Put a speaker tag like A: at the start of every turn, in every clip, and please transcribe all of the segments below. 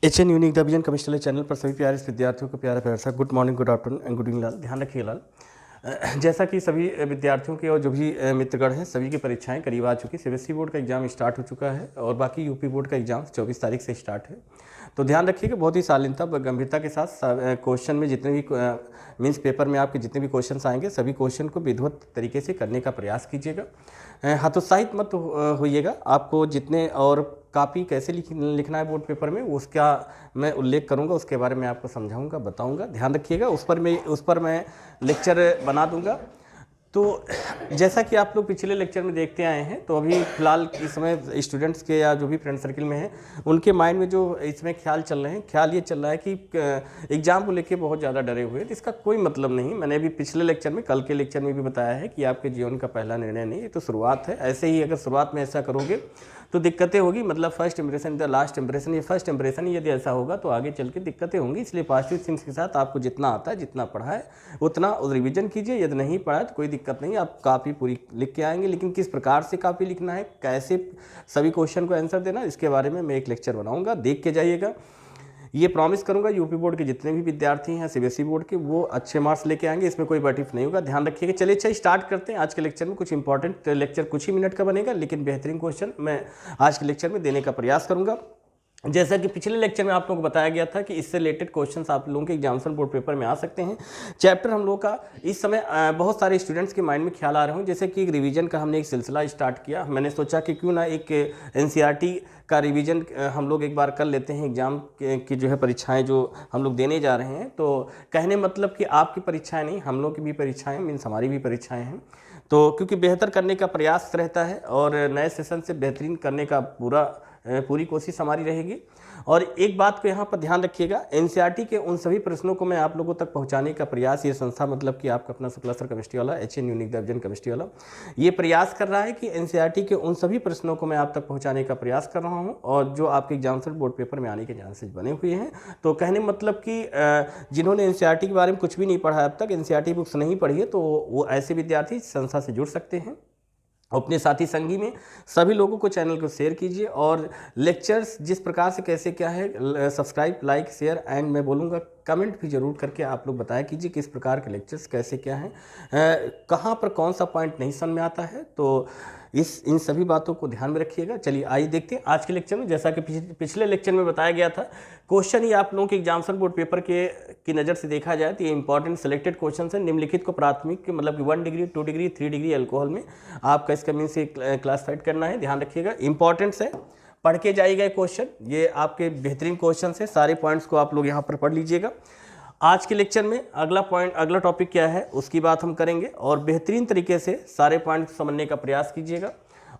A: HN unique the vision chemistry channel पर सभी प्यारे विद्यार्थियों को प्यारा प्यार सा good morning, good afternoon and good evening लाल। ध्यान रखिए लाल, जैसा कि सभी विद्यार्थियों के और जो भी मित्रगण हैं सभी की परीक्षाएं करीब आ चुकी। सीबीएसई बोर्ड का एग्जाम स्टार्ट हो चुका है और बाकी यूपी बोर्ड का एग्जाम 24 तारीख से स्टार्ट है। तो ध्यान रखिएगा, बहुत ही शालीनता व गंभीरता के साथ क्वेश्चन में जितने भी मीन्स पेपर में आपके जितने भी क्वेश्चन आएंगे सभी क्वेश्चन को विधिवत तरीके से करने का प्रयास कीजिएगा। हतोत्साहित मत होइएगा। आपको जितने और कापी कैसे लिखना है बोर्ड पेपर में उसका मैं उल्लेख करूंगा, उसके बारे में आपको समझाऊंगा, बताऊंगा। ध्यान रखिएगा, उस पर मैं लेक्चर बना दूंगा। तो जैसा कि आप लोग पिछले लेक्चर में देखते आए हैं, तो अभी फ़िलहाल इस समय स्टूडेंट्स के या जो भी फ्रेंड सर्किल में हैं उनके माइंड में जो इसमें ख्याल चल रहे हैं, ख्याल ये चल रहा है कि एग्ज़ाम को लेके बहुत ज़्यादा डरे हुए हैं। तो इसका कोई मतलब नहीं। मैंने अभी पिछले लेक्चर में, कल के लेक्चर में भी बताया है कि आपके जीवन का पहला निर्णय नहीं, ये तो शुरुआत है। ऐसे ही अगर शुरुआत में ऐसा करोगे तो दिक्कतें होगी। मतलब first impression the last impression, ये फर्स्ट इंप्रेशन यदि ऐसा होगा तो आगे चल के दिक्कतें होंगी। इसलिए पॉजिटिव थिंग्स के साथ आपको जितना आता है, जितना पढ़ा है उतना रिवीजन कीजिए। यदि नहीं पढ़ा है तो कोई दिक्कत नहीं, आप कापी पूरी लिख के आएंगे। लेकिन किस प्रकार से कापी लिखना है, कैसे सभी क्वेश्चन को आंसर देना, इसके बारे में मैं एक लेक्चर बनाऊंगा, देख के जाइएगा। ये प्रॉमिस करूंगा यूपी बोर्ड के जितने भी विद्यार्थी हैं सीबीएसई बोर्ड के, वो अच्छे मार्क्स लेके आएंगे। इसमें कोई बटिफ नहीं होगा, ध्यान रखिएगा। चलिए अच्छा स्टार्ट करते हैं आज के लेक्चर में। कुछ इंपॉर्टेंट लेक्चर कुछ ही मिनट का बनेगा, लेकिन बेहतरीन क्वेश्चन मैं आज के लेक्चर में देने का प्रयास करूंगा। जैसा कि पिछले लेक्चर में आप लोगों को बताया गया था कि इससे रिलेटेड क्वेश्चंस आप लोगों के एग्जामिनेशन बोर्ड पेपर में आ सकते हैं। चैप्टर हम लोग का इस समय बहुत सारे स्टूडेंट्स के माइंड में ख्याल आ रहे हों, जैसे कि एक रिवीजन का हमने एक सिलसिला स्टार्ट किया। मैंने सोचा कि क्यों ना एक एनसीईआरटी का रिवीजन हम लोग एक बार कर लेते हैं। एग्जाम की जो है परीक्षाएं जो हम लोग देने जा रहे हैं, तो कहने मतलब कि आपकी परीक्षाएं नहीं, हम लोग की भी परीक्षाएं, मीन्स हमारी भी परीक्षाएं हैं। तो क्योंकि बेहतर करने का प्रयास रहता है और नए सेशन से बेहतरीन करने का पूरी कोशिश हमारी रहेगी। और एक बात को यहाँ पर ध्यान रखिएगा, एनसीईआरटी के उन सभी प्रश्नों को मैं आप लोगों तक पहुँचाने का प्रयास, ये संस्था मतलब कि आपका अपना सप्लासर केमिस्ट्री वाला, एचएन यूनिक द विजन केमिस्ट्री वाला, ये प्रयास कर रहा है कि एनसीईआरटी के उन सभी प्रश्नों को मैं आप तक पहुँचाने का प्रयास कर रहा हूँ और जो आपके एग्जामिनेशन बोर्ड पेपर में आने के चांसेस बने हुए हैं। तो कहने मतलब कि जिन्होंने एनसीईआरटी के बारे में कुछ भी नहीं पढ़ा अब तक, एनसीईआरटी बुक्स नहीं पढ़ी है, तो वो ऐसे विद्यार्थी संस्था से जुड़ सकते हैं। अपने साथी संगी में सभी लोगों को चैनल को शेयर कीजिए और लेक्चर्स जिस प्रकार से कैसे क्या है, सब्सक्राइब, लाइक, शेयर एंड मैं बोलूँगा कमेंट भी जरूर करके आप लोग बताया कीजिए किस प्रकार के लेक्चर्स कैसे क्या हैं, कहाँ पर कौन सा पॉइंट नहीं समझ में आता है। तो इन सभी बातों को ध्यान में रखिएगा। चलिए आइए देखते हैं आज के लेक्चर में। जैसा कि पिछले लेक्चर में बताया गया था, क्वेश्चन ही आप लोगों के एग्जामिनेशन बोर्ड पेपर की नज़र से देखा जाए तो ये इंपॉर्टेंट सिलेक्टेड क्वेश्चन है। निम्नलिखित को प्राथमिक मतलब कि 1 डिग्री, 2 डिग्री, 3 डिग्री अल्कोहल में आपका इसका मीन से क्लासिफाइड करना है। ध्यान रखिएगा, इंपॉर्टेंट्स है, पढ़ के जाइएगा क्वेश्चन। ये आपके बेहतरीन क्वेश्चन है, सारे पॉइंट्स को आप लोग यहाँ पर पढ़ लीजिएगा। आज के लेक्चर में अगला टॉपिक क्या है उसकी बात हम करेंगे और बेहतरीन तरीके से सारे पॉइंट समझने का प्रयास कीजिएगा।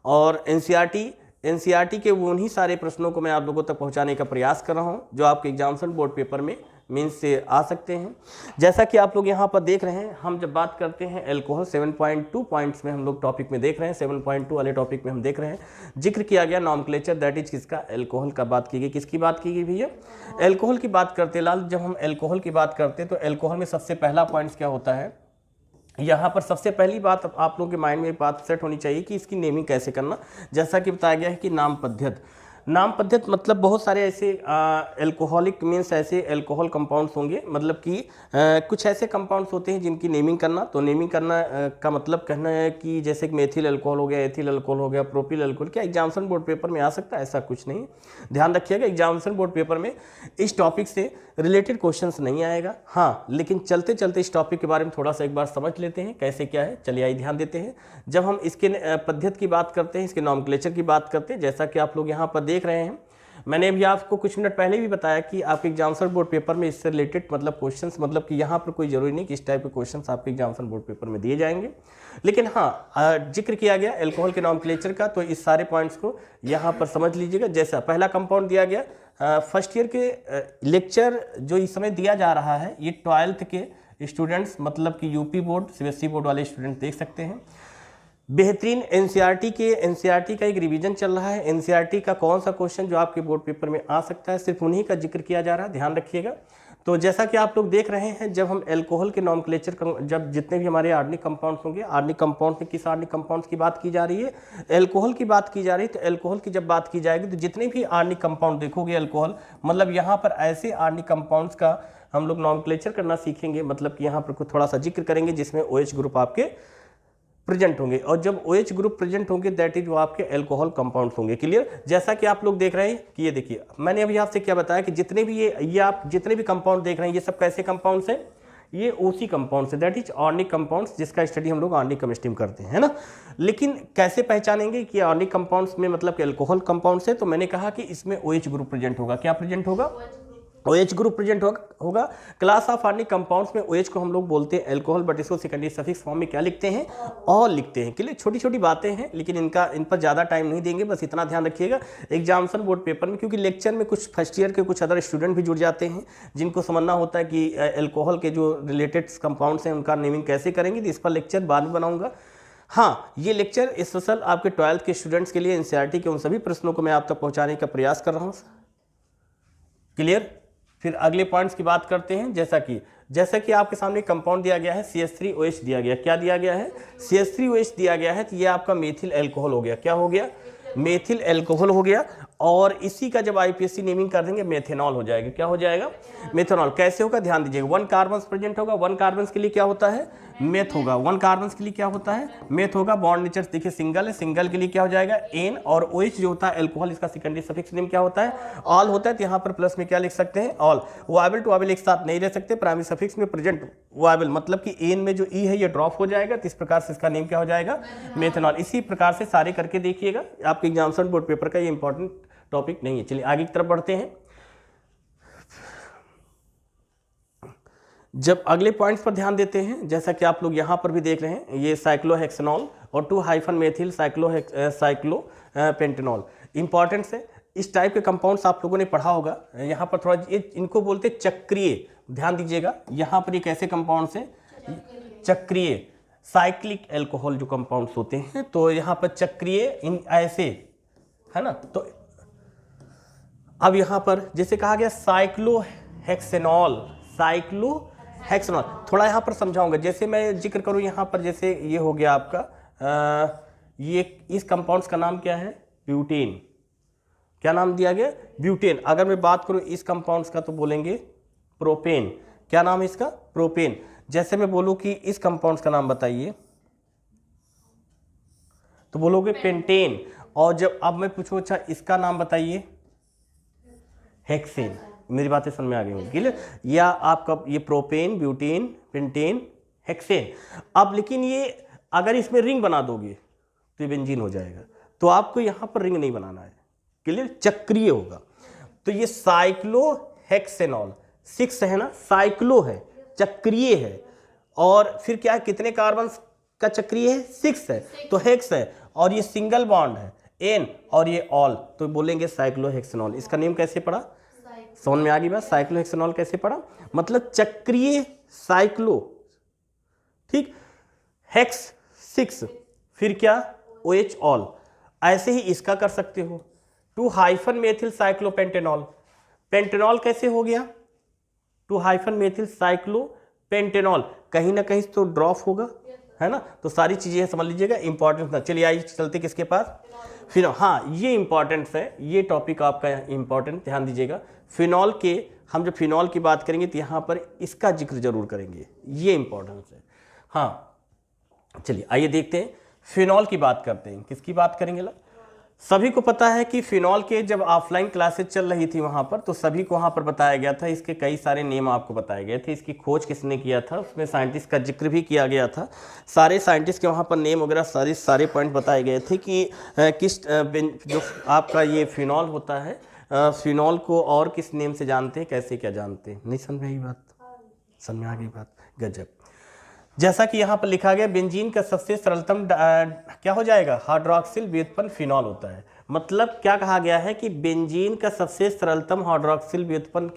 A: और एनसीईआरटी के वो उन्हीं सारे प्रश्नों को मैं आप लोगों तक पहुंचाने का प्रयास कर रहा हूं जो आपके एग्जामिनेशन बोर्ड पेपर में मीन्स से आ सकते हैं। जैसा कि आप लोग यहां पर देख रहे हैं, हम जब बात करते हैं अल्कोहल 7.2 पॉइंट्स में हम लोग टॉपिक में देख रहे हैं, 7.2 वाले टॉपिक में हम देख रहे हैं, जिक्र किया गया नॉमेनक्लेचर, दैट इज किसका, अल्कोहल का बात की गई। किसकी बात की गई भैया, अल्कोहल की बात करते लाल। जब हम अल्कोहल की बात करते हैं तो अल्कोहल में सबसे पहला पॉइंट क्या होता है, यहाँ पर सबसे पहली बात आप लोगों के माइंड में एक बात सेट होनी चाहिए कि इसकी नेमिंग कैसे करना। जैसा कि बताया गया है कि नाम पद्धत मतलब बहुत सारे ऐसे अल्कोहलिक मीन्स ऐसे अल्कोहल कंपाउंड्स होंगे, मतलब कि कुछ ऐसे कंपाउंड्स होते हैं जिनकी नेमिंग करना। तो नेमिंग करना का मतलब कहना है कि जैसे कि मेथिल अल्कोहल हो गया, एथिल अल्कोहल हो गया, प्रोपिल अल्कोहल, क्या एग्जामिनेशन बोर्ड पेपर में आ सकता है? ऐसा कुछ नहीं। ध्यान रखिएगा, एग्जामिनेशन बोर्ड पेपर में इस टॉपिक से रिलेटेड क्वेश्चंस नहीं आएगा। हाँ, लेकिन चलते चलते इस टॉपिक के बारे में थोड़ा सा एक बार समझ लेते हैं कैसे क्या है। चलिए आइए ध्यान देते हैं। जब हम इसके पद्धत की बात करते हैं, इसके नॉमेनक्लेचर की बात करते हैं, जैसा कि आप लोग यहाँ पर देख रहे हैं, मैंने अभी आपको कुछ मिनट पहले भी बताया कि आपके एग्जामिनेशन बोर्ड पेपर में इससे रिलेटेड मतलब क्वेश्चंस, मतलब कि यहाँ पर कोई जरूरी नहीं कि इस टाइप के क्वेश्चंस आपके एग्जामिनेशन बोर्ड पेपर में दिए जाएंगे। लेकिन हाँ, जिक्र किया गया अल्कोहल के नॉमेनक्लेचर का, तो इस सारे पॉइंट्स को यहाँ पर समझ लीजिएगा। जैसा पहला कंपाउंड दिया गया, फर्स्ट ईयर के लेक्चर जो इस समय दिया जा रहा है, ये 12th के स्टूडेंट्स मतलब कि यूपी बोर्ड, सीबीएसई बोर्ड वाले स्टूडेंट देख सकते हैं। बेहतरीन एनसीईआरटी का एक रिवीजन चल रहा है। एनसीईआरटी का कौन सा क्वेश्चन जो आपके बोर्ड पेपर में आ सकता है, सिर्फ उन्हीं का जिक्र किया जा रहा है, ध्यान रखिएगा। तो जैसा कि आप लोग देख रहे हैं, जब हम एल्कोहल के नॉमेनक्लेचर, जब जितने भी हमारे आर्गेनिक कंपाउंड्स होंगे, आर्गेनिक कंपाउंड्स में किस आर्गेनिक कंपाउंड्स की बात की जा रही है, एल्कोहल की बात की जा रही है। तो एल्कोहल की जब बात की जाएगी तो जितने भी आर्गेनिक कंपाउंड देखोगे एल्कोहल, मतलब यहाँ पर ऐसे आर्गेनिक कंपाउंड्स का हम लोग नॉमेनक्लेचर करना सीखेंगे, मतलब कि यहाँ पर थोड़ा सा जिक्र करेंगे जिसमें OH ग्रुप आपके प्रेजेंट होंगे, और जब OH ग्रुप प्रेजेंट होंगे दैट इज वो आपके एल्कोहल कंपाउंड्स होंगे। क्लियर? जैसा कि आप लोग देख रहे हैं कि ये देखिए, मैंने अभी आपसे क्या बताया कि जितने भी ये आप जितने भी कंपाउंड देख रहे हैं, ये सब कैसे कंपाउंड्स हैं, ये OC कंपाउंड्स है, दैट इज ऑर्गेनिक कंपाउंड्स, जिसका स्टडी हम लोग ऑर्गेनिक केमिस्ट्री में करते हैं, है ना। लेकिन कैसे पहचानेंगे कि ऑर्गेनिक कंपाउंड्स में मतलब कि एल्कोहल कंपाउंड्स है, तो मैंने कहा कि इसमें OH ग्रुप प्रेजेंट होगा। क्या प्रेजेंट होगा? OH ग्रुप प्रेजेंट होगा। क्लास ऑफ ऑर्गेनिक कंपाउंड्स में OH को हम लोग बोलते हैं एल्कोहल, बट इसको सेकेंडरी सफिक्स फॉर्म में क्या लिखते हैं? ऑल लिखते हैं। क्लियर? छोटी छोटी बातें हैं, लेकिन इन पर ज़्यादा टाइम नहीं देंगे, बस इतना ध्यान रखिएगा एग्जामिनेशन बोर्ड पेपर में, क्योंकि लेक्चर में कुछ फर्स्ट ईयर के कुछ अदर स्टूडेंट भी जुड़ जाते हैं जिनको समझना होता है कि एल्कोहल के जो रिलेटेड कंपाउंड्स हैं उनका नेमिंग कैसे करेंगे, तो इस पर लेक्चर बाद में बनाऊंगा। हाँ, ये लेक्चर स्पेशल आपके 12th के स्टूडेंट्स के लिए एनसीईआरटी के उन सभी प्रश्नों को मैं आप तक पहुँचाने का प्रयास कर रहा हूँ। क्लियर? फिर अगले पॉइंट्स की बात करते हैं। जैसा कि आपके सामने कंपाउंड दिया गया है, CH3OH दिया गया। क्या दिया गया है? CH3OH दिया गया है, तो ये आपका मेथिल एल्कोहल हो गया। क्या हो गया? मेथिल एल्कोहल हो गया। और इसी का जब आईपीएससी नेमिंग कर देंगे मेथेनॉल हो जाएगा। क्या हो जाएगा? मेथेनॉल। कैसे होगा? ध्यान दीजिएगा, 1 कार्बन प्रेजेंट होगा। 1 कार्बन के लिए क्या होता है? मेथ होगा। 1 कार्बन के लिए क्या होता है? मेथ होगा। बॉन्ड नेचर देखिए सिंगल है, सिंगल के लिए क्या हो जाएगा? एन। और OH जो होता है एल्कोहल, इसका सेकेंडरी सफिक्स नेम क्या होता है? ऑल होता है। तो यहाँ पर प्लस में क्या लिख सकते हैं? ऑल। वायबल टू वायबल एक साथ नहीं रह सकते, प्राइमरी सफिक्स में प्रेजेंट वायबल, मतलब कि एन में जो ई है ये ड्रॉप हो जाएगा, तो इस प्रकार से इसका नेम क्या हो जाएगा? मेथेनॉल। इसी प्रकार से सारे करके देखिएगा, आपके एग्जामिनेशन बोर्ड पेपर का ये इंपॉर्टेंट टॉपिक नहीं है। चलिए आगे की तरफ बढ़ते हैं। जब अगले पॉइंट्स पर ध्यान देते हैं, जैसा कि आप लोग यहाँ पर भी देख रहे हैं, ये साइक्लोहेक्सेनॉल और 2-मेथिल साइक्लोपेंटेनॉल इंपॉर्टेंट है। इस टाइप के कंपाउंड्स आप लोगों ने पढ़ा होगा। यहाँ पर थोड़ा इनको बोलते हैं चक्रीय, ध्यान दीजिएगा। यहाँ पर ये कैसे कंपाउंड्स हैं? चक्रीय साइक्लिक एल्कोहल जो कंपाउंड्स होते हैं, तो यहाँ पर चक्रीय इन ऐसे, है ना। तो अब यहाँ पर जैसे कहा गया साइक्लोहेक्सेनॉल, थोड़ा यहाँ पर समझाऊंगा। जैसे मैं जिक्र करूँ यहाँ पर, जैसे ये हो गया आपका ये इस कंपाउंड्स का नाम क्या है? ब्यूटेन। क्या नाम दिया गया? ब्यूटेन। अगर मैं बात करूँ इस कंपाउंड्स का तो बोलेंगे प्रोपेन। क्या नाम है इसका? प्रोपेन। जैसे मैं बोलूँ कि इस कंपाउंड्स का नाम बताइए तो बोलोगे पेंटेन। और जब अब मैं पूछूं अच्छा इसका नाम बताइए, हेक्सेन। मेरी बातें समझ में आ गई होंगी। क्लियर? या आपका ये प्रोपेन, ब्यूटेन, पेंटेन, हेक्सेन। अब लेकिन ये अगर इसमें रिंग बना दोगे तो ये बेंजीन हो जाएगा, तो आपको यहाँ पर रिंग नहीं बनाना है। क्लियर? चक्रीय होगा। तो ये साइक्लोहेक्सेनॉल 6 है ना, साइक्लो है, चक्रीय है। और फिर क्या है, कितने कार्बन का चक्रीय है? 6 है, तो हेक्स है। और ये सिंगल बॉन्ड है एन, और ये ऑल, तो बोलेंगे साइक्लोहेक्सेनॉल। इसका नेम कैसे पड़ा? समझ में आ गई बात? साइक्लोहेक्सेनॉल कैसे पड़ा? मतलब चक्रीय साइक्लो, ठीक, हेक्स 6, फिर क्या? OH all. ऐसे ही इसका कर सकते हो 2-मेथिल साइक्लोपेंटेनॉल। पेंटेनॉल कैसे हो गया? 2-मेथिल साइक्लोपेंटेनॉल। कहीं ना कहीं तो ड्रॉप होगा, है ना। तो सारी चीजें समझ लीजिएगा, इंपॉर्टेंट ना। चलिए आइए चलते किसके पास? फिर हाँ, ये इंपॉर्टेंट है, ये टॉपिक आपका इंपॉर्टेंट, ध्यान दीजिएगा। फिनॉल के, हम जब फिनॉल की बात करेंगे तो यहाँ पर इसका जिक्र जरूर करेंगे, ये इंपॉर्टेंस है। हाँ चलिए आइए देखते हैं, फिनॉल की बात करते हैं। किसकी बात करेंगे? सभी को पता है कि फिनॉल के जब ऑफलाइन क्लासेस चल रही थी वहाँ पर, तो सभी को वहाँ पर बताया गया था, इसके कई सारे नेम आपको बताए गए थे। इसकी खोज किसने किया था, उसमें साइंटिस्ट का जिक्र भी किया गया था। सारे साइंटिस्ट के वहाँ पर नेम वगैरह सारे पॉइंट बताए गए थे कि किस जो आपका ये फिनॉल होता है, फिनॉल को और किस नेम से जानते हैं, कैसे क्या जानते हैं। नहीं समझ में आई बात? समझ में आ गई बात? गजब। जैसा कि यहाँ पर लिखा गया, बेंजीन का सबसे सरलतम क्या हो जाएगा? हाइड्रोक्सिल व्युत्पन्न फिनॉल होता है। मतलब क्या कहा गया है कि बेंजीन का सबसे सरलतम हाइड्रोक्सिल व्युत्पन्न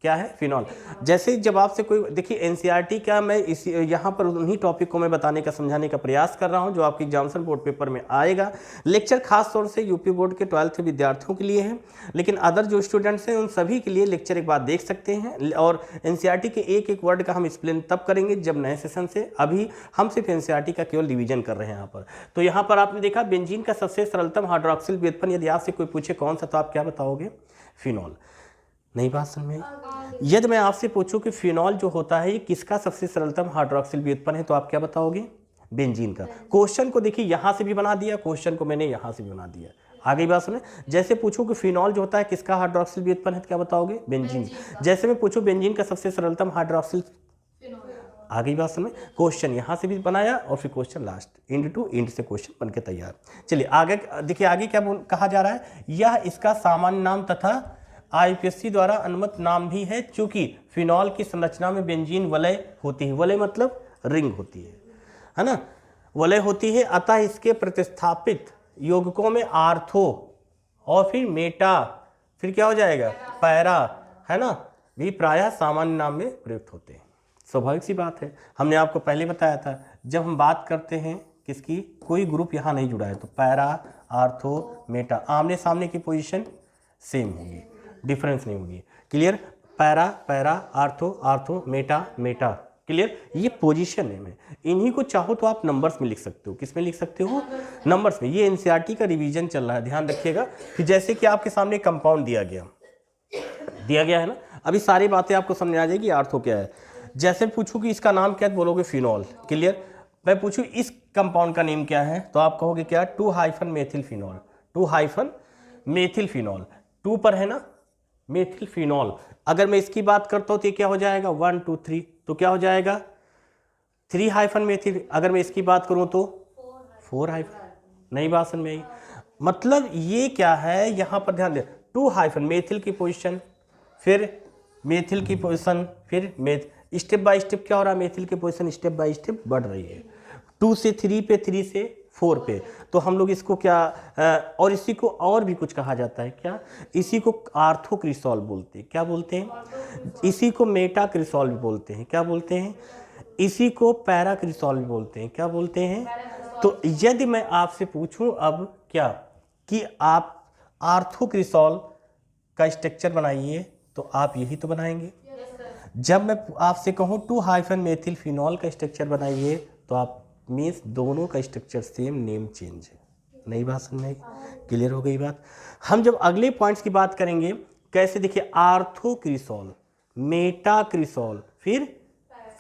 A: क्या है? फिनॉल। जैसे जब आपसे कोई, देखिए एनसीईआरटी का मैं इसी यहाँ पर उन्हीं टॉपिक को मैं बताने का समझाने का प्रयास कर रहा हूँ जो आपके एग्जामिनेशन बोर्ड पेपर में आएगा। लेक्चर खास तौर से यूपी बोर्ड के 12th विद्यार्थियों के लिए है, लेकिन अदर जो स्टूडेंट्स हैं उन सभी के लिए लेक्चर एक बार देख सकते हैं। और एनसीईआरटी के एक एक वर्ड का हम एक्सप्लेन तब करेंगे जब नए सेशन से, अभी हम सिर्फ एनसीईआरटी का केवल रिवीजन कर रहे हैं यहाँ पर। तो यहाँ पर आपने देखा बेंजीन का सबसे सरलतम हाइड्रोक्सिल व्युत्पन्न, यदि आपसे कोई पूछे कौन सा, तो आप क्या बताओगे? फिनॉल। नहीं बात समझ में? यदि मैं आपसे पूछूं कि फिनॉल जो होता है ये किसका सबसे सरलतम हाइड्रोक्सिल व्युत्पन्न है, तो आप क्या बताओगे? बेंजीन का। क्वेश्चन को देखिए यहां से भी बना दिया, क्वेश्चन को मैंने यहां से भी बना दिया। आगे बात सुने, जैसे पूछूं कि फिनॉल जो होता है किसका हाइड्रोक्सिल व्युत्पन्न है, तो क्या बताओगे? बेंजीन। जैसे मैं पूछूं बेंजीन का सबसे सरलतम हाइड्रोक्सिल, आगे बात समझ, क्वेश्चन यहां से भी बनाया और फिर question last end to end से क्वेश्चन बनके तैयार। चलिए आगे देखिए, आगे क्या कहा जा रहा है, यह इसका सामान्य नाम तथा आईपीएससी द्वारा अनुमत नाम भी है, चूंकि फिनॉल की संरचना में बेंजीन वलय होती है। वलय मतलब रिंग होती है ना, वलय होती है, अतः इसके प्रतिस्थापित यौगिकों में आर्थो और फिर मेटा, फिर क्या हो जाएगा? पैरा, है ना, भी प्रायः सामान्य नाम में प्रयुक्त होते हैं। स्वाभाविक सी बात है, हमने आपको पहले बताया था जब हम बात करते हैं किसकी, कोई ग्रुप यहाँ नहीं जुड़ा है तो पैरा, आर्थो, मेटा, आमने सामने की पोजीशन सेम होगी, डिफरेंस नहीं होगी। Clear? Para para, ortho ortho, Meta Meta. Clear? ये पोजीशन नेम है। इन्हीं को चाहो तो आप नंबर्स में लिख सकते हो। किस में लिख सकते हो? नंबर्स में। ये एनसीईआरटी का रिवीजन चल रहा है, ध्यान रखिएगा कि जैसे कि आपके सामने कंपाउंड दिया गया है ना, अभी सारी बातें आपको समझ आ जाएगी। आर्थो क्या है, जैसे पूछूं कि इसका नाम क्या है, बोलोगे फिनॉल। क्लियर? मैं पूछूं इस कंपाउंड का नेम क्या है, तो आप कहोगे क्या? 2-मेथिल फिनॉल। 2-मेथिल फिनॉल, 2 पर है ना, मेथिल फिनॉल। अगर मैं इसकी बात करता हूं तो ये क्या हो जाएगा? 1 2 3, तो क्या हो जाएगा? 3-मेथिल। अगर मैं इसकी बात करूं तो 4-, नहीं बात समझ में आई? मतलब ये क्या है, यहां पर ध्यान दे, 2-मेथिल की पोजीशन, फिर मेथिल की पोजीशन, फिर स्टेप बाय स्टेप क्या हो रहा है, मेथिल की पोजीशन स्टेप बाय स्टेप बढ़ रही है, 2 से 3 पे, 3 से 4 पे। तो हम लोग इसको क्या, और इसी को और भी कुछ कहा जाता है क्या, इसी को आर्थोक्रिसॉल बोलते हैं। क्या बोलते हैं? इसी को मेटाक्रिसॉल भी बोलते हैं। क्या बोलते हैं? इसी को पैराक्रिसॉल भी बोलते हैं। क्या बोलते हैं? तो यदि मैं आपसे पूछूं अब क्या कि आप आर्थोक्रिसॉल का स्ट्रक्चर बनाइए, तो आप यही तो बनाएंगे। जब मैं आपसे कहूं 2-मेथिल फिनॉल का स्ट्रक्चर बनाइए, तो आप मीन्स दोनों का स्ट्रक्चर सेम, नेम चेंज है। नई बात समझ में आई? क्लियर हो गई बात? हम जब अगले पॉइंट्स की बात करेंगे, कैसे, देखिए आर्थोक्रिसॉल, मेटाक्रिसॉल, फिर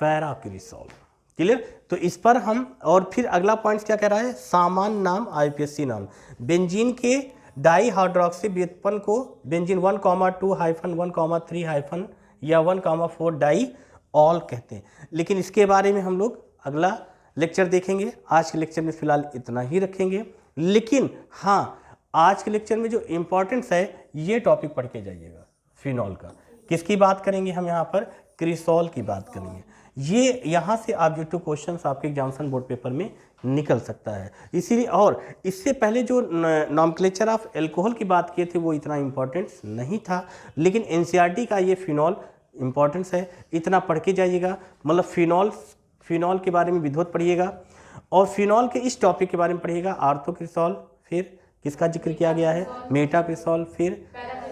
A: पैराक्रिसॉल। क्लियर? तो इस पर हम, और फिर अगला पॉइंट क्या कह रहा है, सामान्य नाम, आईपीएससी नाम। बेंजीन के डाई हाइड्रोक्सी व्युत्पन्न को बेंजीन 1,2-1,3- या 1,4 डाई ऑल कहते हैं। लेकिन इसके बारे में हम लोग अगला लेक्चर देखेंगे। आज के लेक्चर में फिलहाल इतना ही रखेंगे। लेकिन हाँ, आज के लेक्चर में जो इम्पोर्टेंस है, ये टॉपिक पढ़ के जाइएगा फिनॉल का। किसकी बात करेंगे हम यहाँ पर? क्रिसॉल की बात करेंगे। ये यहाँ से ऑब्जेक्टिव क्वेश्चंस आपके एग्जामिनेशन बोर्ड पेपर में निकल सकता है। इसीलिए, और इससे पहले जो नॉमेनक्लेचर ऑफ एल्कोहल की बात किए थे वो इतना इम्पोर्टेंस नहीं था, लेकिन एनसीईआरटी का ये फिनॉल इम्पोर्टेंस है, इतना पढ़ के जाइएगा। मतलब फिनॉल के बारे में विधिवत पढ़िएगा, और फिनॉल के इस टॉपिक के बारे में पढ़िएगा, आर्थोक्रिसॉल, फिर किसका जिक्र किया गया है, मेटाक्रिसॉल, फिर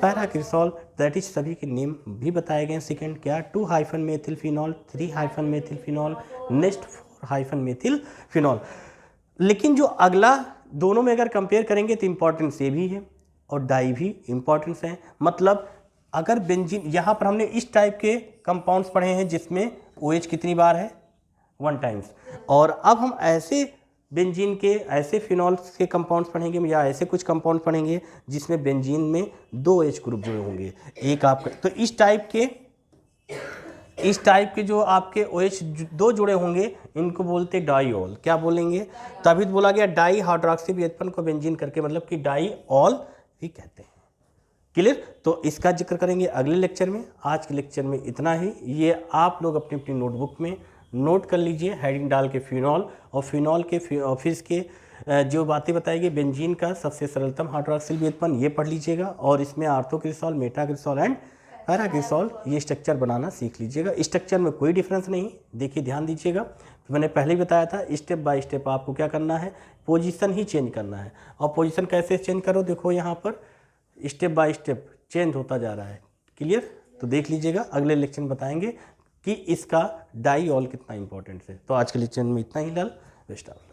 A: पैराक्रिसॉल, दैट इज सभी के नेम भी बताए गए हैं। सेकेंड क्या, 2-मेथिल फिनॉल, 3-मेथिल फिनॉल, नेक्स्ट 4-मेथिल फिनॉल। लेकिन जो अगला दोनों में अगर कंपेयर करेंगे तो इंपॉर्टेंस ये भी है और डाई भी इंपॉर्टेंस है। मतलब अगर बेंजीन, यहाँ पर हमने इस टाइप के कंपाउंड्स पढ़े हैं जिसमें OH कितनी बार है, 1 टाइम्स, और अब हम ऐसे बेंजीन के, ऐसे फिनॉल्स के कंपाउंड्स पढ़ेंगे या ऐसे कुछ कंपाउंड पढ़ेंगे जिसमें बेंजीन में 2 H ग्रुप जुड़े होंगे, एक आपका। तो इस टाइप के जो आपके OH 2 जुड़े होंगे, इनको बोलते हैं डाईऑल। क्या बोलेंगे? तभी तो बोला गया डाई हाइड्रोक्सी व्युत्पन्न को बेंजीन करके, मतलब कि डाईऑल भी कहते हैं। क्लियर? तो इसका जिक्र करेंगे अगले लेक्चर में। आज के लेक्चर में इतना ही। ये आप लोग अपनी अपनी नोटबुक में नोट कर लीजिए, हेडिंग डाल के फिनॉल, और फिनॉल के ऑफिस के जो बातें बताएगी, बेंजीन का सबसे सरलतम हाइड्रोक्सिल व्युत्पन्न, ये पढ़ लीजिएगा, और इसमें आर्थोक्रिसॉल, मेटाक्रिसॉल एंड पैराग्लिसरॉल ये स्ट्रक्चर बनाना सीख लीजिएगा। स्ट्रक्चर में कोई डिफरेंस नहीं, देखिए ध्यान दीजिएगा, मैंने पहले ही बताया था स्टेप बाय स्टेप आपको क्या करना है, पोजीशन ही चेंज करना है। और पोजीशन कैसे चेंज करो, देखो यहाँ पर स्टेप बाय स्टेप चेंज होता जा रहा है। क्लियर? तो देख लीजिएगा, अगले लेक्चर में बताएंगे कि इसका डाई ऑल कितना इंपॉर्टेंट है। तो आज के लेक्चर में इतना ही लाल, बेस्ट ऑल।